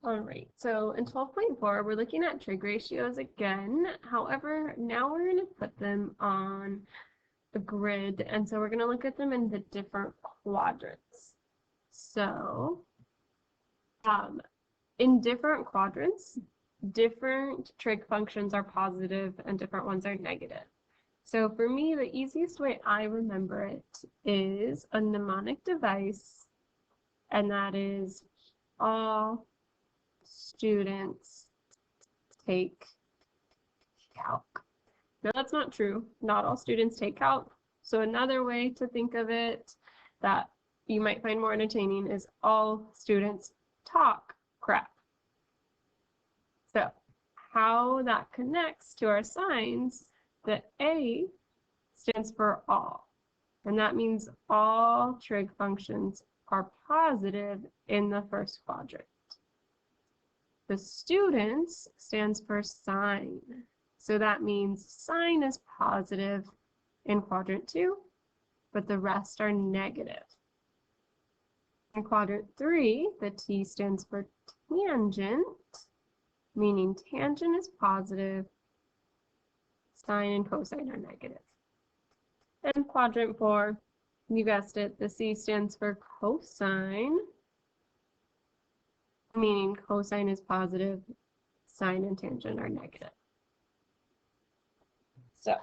All right, so in 12.4, we're looking at trig ratios again. However, now we're going to put them on the grid, and so we're going to look at them in the different quadrants. So, in different quadrants, different trig functions are positive and different ones are negative. So for me, the easiest way I remember it is a mnemonic device, and that is all students take calc. Now that's not true. Not all students take calc. So another way to think of it that you might find more entertaining is all students talk crap. So how that connects to our signs, the A stands for all. And that means all trig functions are positive in the first quadrant. The students stands for sign. So that means sign is positive in quadrant 2, but the rest are negative. In quadrant 3, the T stands for tangent, meaning tangent is positive, sine and cosine are negative. And quadrant 4, you guessed it, the C stands for cosine, meaning cosine is positive, sine and tangent are negative. So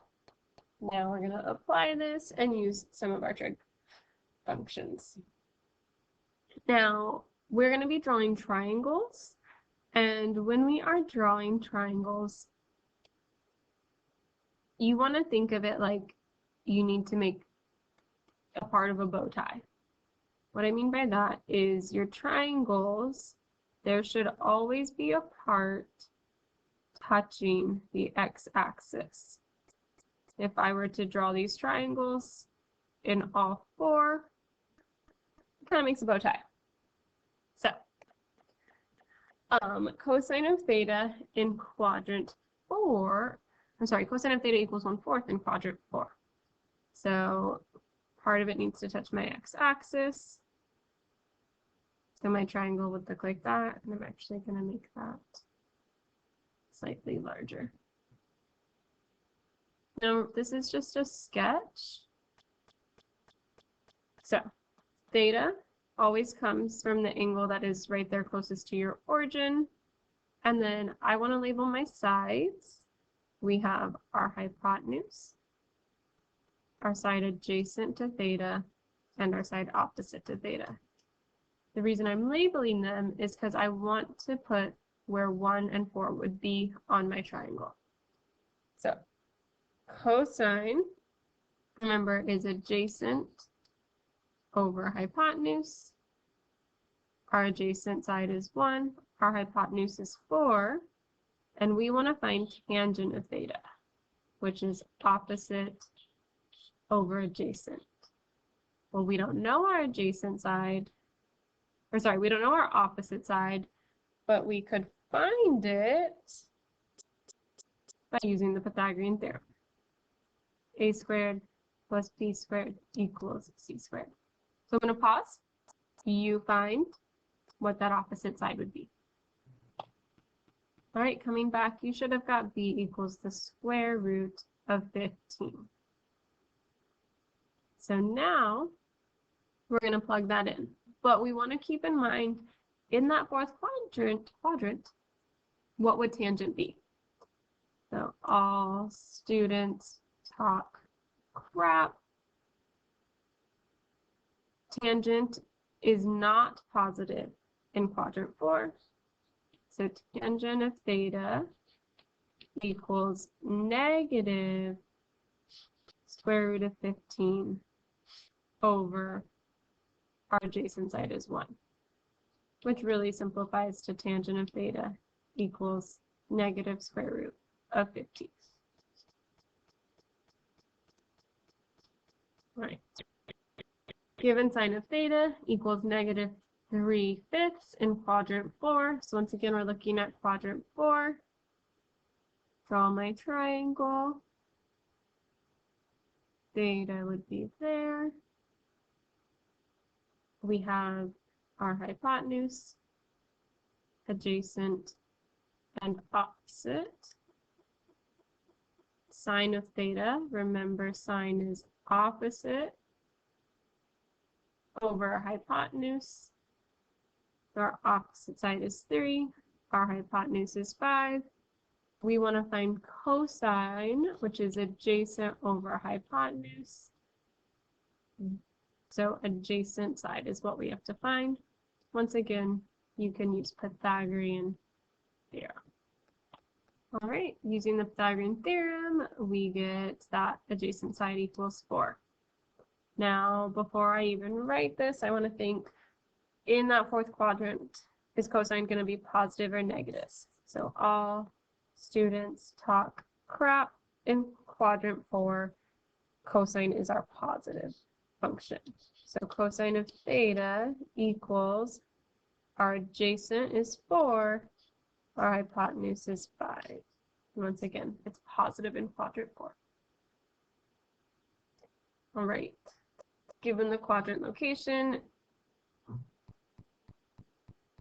now we're going to apply this and use some of our trig functions. Now we're going to be drawing triangles, and when we are drawing triangles, you want to think of it like you need to make a part of a bow tie. What I mean by that is your triangles, there should always be a part touching the x-axis. If I were to draw these triangles in all four, it kind of makes a bow tie. So, cosine of theta in quadrant 4, cosine of theta equals 1/4 in quadrant 4. So part of it needs to touch my x-axis. So my triangle would look like that, and I'm actually going to make that slightly larger. Now, this is just a sketch. So theta always comes from the angle that is right there closest to your origin. And then I want to label my sides. We have our hypotenuse, our side adjacent to theta, and our side opposite to theta. The reason I'm labeling them is because I want to put where 1 and 4 would be on my triangle. So cosine, remember, is adjacent over hypotenuse. Our adjacent side is 1, our hypotenuse is 4, and we want to find tangent of theta, which is opposite over adjacent. Well, we don't know our adjacent side, we don't know our opposite side, but we could find it by using the Pythagorean theorem. A squared plus b squared equals c squared. So I'm going to pause. You find what that opposite side would be. All right, coming back, you should have got b equals the square root of 15. So now we're going to plug that in. But we want to keep in mind, in that fourth quadrant, what would tangent be? So all students talk crap. Tangent is not positive in quadrant 4. So tangent of theta equals negative square root of 15 over our adjacent side is 1, which really simplifies to tangent of theta equals negative square root of 15. All right. Given sine of theta equals negative 3/5 in quadrant 4. So once again, we're looking at quadrant 4. Draw my triangle. Theta would be there. We have our hypotenuse. adjacent, and opposite. Sine of theta, remember sine is opposite over hypotenuse. Our opposite side is 3, our hypotenuse is 5. We want to find cosine, which is adjacent over hypotenuse. So adjacent side is what we have to find. Once again, you can use Pythagorean theorem. All right, using the Pythagorean theorem, we get that adjacent side equals 4. Now, before I even write this, I want to think, in that fourth quadrant, is cosine going to be positive or negative? So all students talk crap in quadrant 4. Cosine is our positive function. So cosine of theta equals, our adjacent is 4, our hypotenuse is 5. Once again, it's positive in quadrant 4. All right. Given the quadrant location,